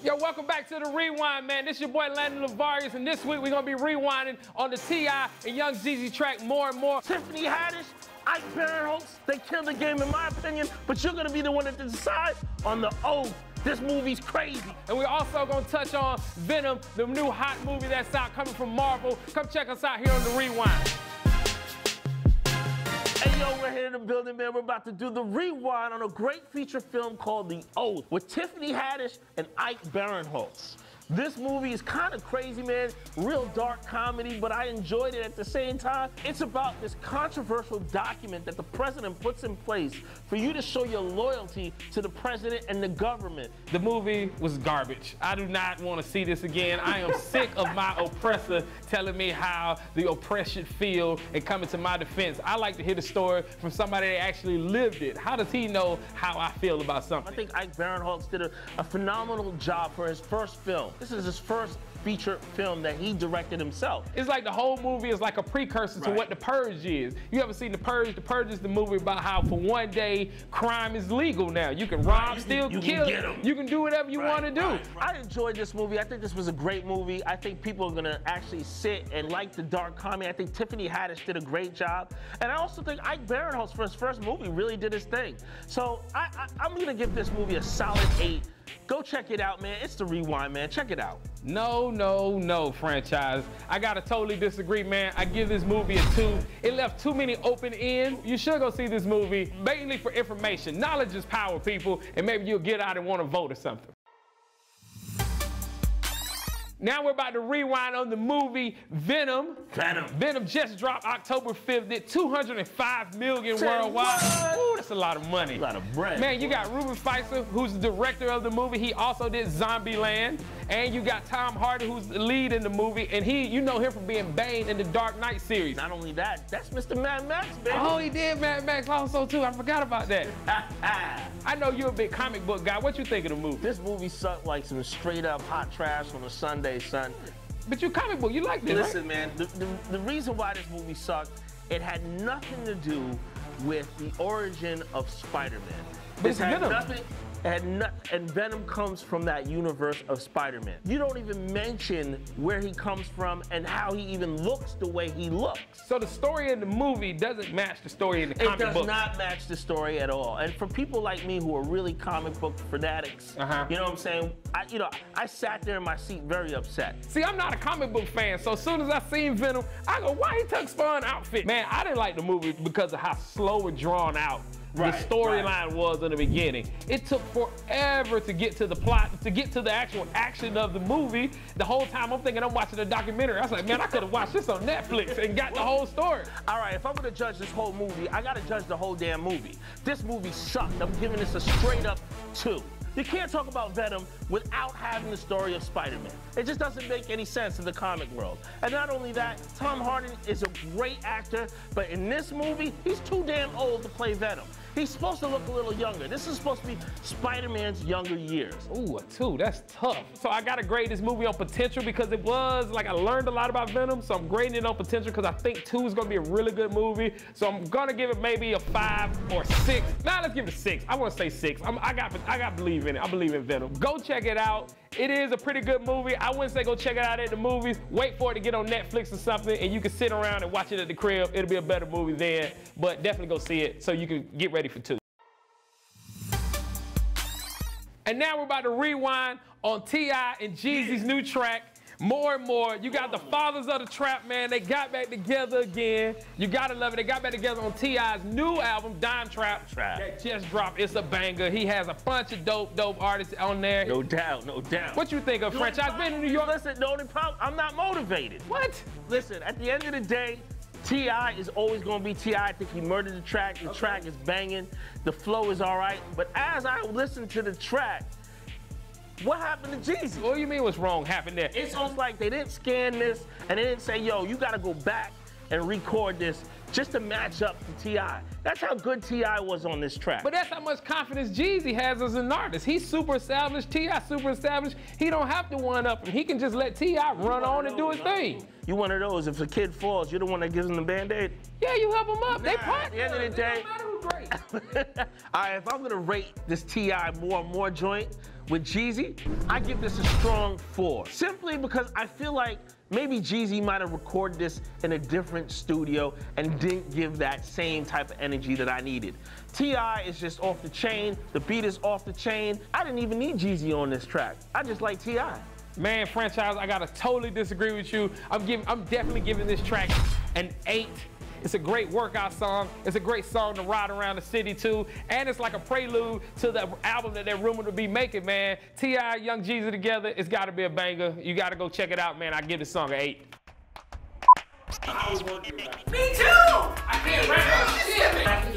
Yo, welcome back to the Rewind, man. This your boy Landon Lavarius, and this week we're gonna be rewinding on the T.I. and Young Jeezy track More and More. Tiffany Haddish, Ike Barinholtz, they killed the game in my opinion, but you're gonna be the one to decide on the oath. This movie's crazy. And we're also gonna touch on Venom, the new hot movie that's out coming from Marvel. Come check us out here on the Rewind. Hey yo, we're here in the building, man. We're about to do the rewind on a great feature film called The Oath with Tiffany Haddish and Ike Barinholtz. This movie is kind of crazy, man. Real dark comedy, but I enjoyed it at the same time. It's about this controversial document that the president puts in place for you to show your loyalty to the president and the government. The movie was garbage. I do not want to see this again. I am sick of my oppressor telling me how the oppressed should feel and coming to my defense. I like to hear the story from somebody that actually lived it. How does he know how I feel about something? I think Ike Barinholtz did a phenomenal job for his first film. This is his first feature film that he directed himself. It's like the whole movie is like a precursor to what The Purge is. You ever seen The Purge? The Purge is the movie about how for one day crime is legal now. You can rob, steal, kill. You can do whatever you want to do. I enjoyed this movie. I think this was a great movie. I think people are gonna actually sit and like the dark comedy. I think Tiffany Haddish did a great job. And I also think Ike Barinholtz for his first movie really did his thing. So I'm gonna give this movie a solid 8. Go check it out, man. It's the Rewind, man. Check it out. No, franchise. I gotta totally disagree, man. I give this movie a 2. It left too many open ends. You should go see this movie, mainly for information. Knowledge is power, people, and maybe you'll get out and want to vote or something. Now we're about to rewind on the movie Venom. Venom just dropped October 5th. Did $205 million worldwide. Ooh, that's a lot of money. A lot of bread. Man, you got Ruben Fleischer, who's the director of the movie. He also did Zombieland. And you got Tom Hardy, who's the lead in the movie. And you know him from being Bane in the Dark Knight series. Not only that, that's Mr. Mad Max, baby. Oh, he did Mad Max also, too. I forgot about that. I know you're a big comic book guy. What you think of the movie? This movie sucked like some straight up hot trash on a Sunday, son. But you comic book, you like this, Listen, man, the reason why this movie sucked, it had nothing to do with the origin of Spider-Man. This had nothing. And Venom comes from that universe of Spider-Man. You don't even mention where he comes from and how he even looks the way he looks. So the story in the movie doesn't match the story in the comic book? It does not match the story at all. And for people like me who are really comic book fanatics, you know what I'm saying? I sat there in my seat very upset. See, I'm not a comic book fan, so as soon as I seen Venom, I go, why he took Spawn outfit? Man, I didn't like the movie because of how slow and drawn out the storyline was in the beginning. It took forever to get to the plot, to get to the actual action of the movie. The whole time I'm thinking I'm watching a documentary. I was like, man, I could have watched this on Netflix and got the whole story. All right, if I'm gonna judge this whole movie, I gotta judge the whole damn movie. This movie sucked. I'm giving this a straight up 2. You can't talk about Venom without having the story of Spider-Man. It just doesn't make any sense in the comic world. And not only that, Tom Hardy is a great actor, but in this movie, he's too damn old to play Venom. He's supposed to look a little younger. This is supposed to be Spider-Man's younger years. Ooh, a 2, that's tough. So I gotta grade this movie on potential because it was, like, I learned a lot about Venom, so I'm grading it on potential because I think 2 is gonna be a really good movie. So I'm gonna give it maybe a 5 or 6. Nah, let's give it a 6. I wanna say 6. I got believe in it. I believe in Venom. Go check it out. It is a pretty good movie. I wouldn't say go check it out at the movies. Wait for it to get on Netflix or something, and you can sit around and watch it at the crib. It'll be a better movie then, but definitely go see it so you can get ready for 2. And now we're about to rewind on T.I. and Jeezy's new track, More and More. You got the fathers of the trap, man. They got back together again. You gotta love it. They got back together on T.I.'s new album, Dime Trap, that just dropped. It's a banger. He has a bunch of dope artists on there. No doubt, no doubt. What you think of franchise? Been in New York? Listen, the only problem, I'm not motivated. What? Listen, at the end of the day, T.I. is always gonna be T.I. I think he murdered the track. The track is banging. The flow is all right. But as I listen to the track, what happened to Jeezy? What do you mean what's wrong happened there? It's almost like they didn't scan this and they didn't say, yo, you gotta go back and record this just to match up to T.I. That's how good T.I. was on this track. But that's how much confidence Jeezy has as an artist. He's super established, T.I. super established. He don't have to one-up him. He can just let T.I. run on and do his thing. You one of those, if a kid falls, you're the one that gives him the Band-Aid? Yeah, you help him up. They partner. At the end of the day, all right, if I'm gonna rate this T.I. More and More joint, with Jeezy, I give this a strong 4. Simply because I feel like maybe Jeezy might have recorded this in a different studio and didn't give that same type of energy that I needed. T.I. is just off the chain, the beat is off the chain. I didn't even need Jeezy on this track. I just like T.I. Man, Franchise, I gotta totally disagree with you. I'm definitely giving this track an 8. It's a great workout song. It's a great song to ride around the city to. And it's like a prelude to the album that they're rumored to be making, man. T.I., Young Jeezy together, it's gotta be a banger. You gotta go check it out, man. I give this song an 8. Me too! I can't rap. Shit, man.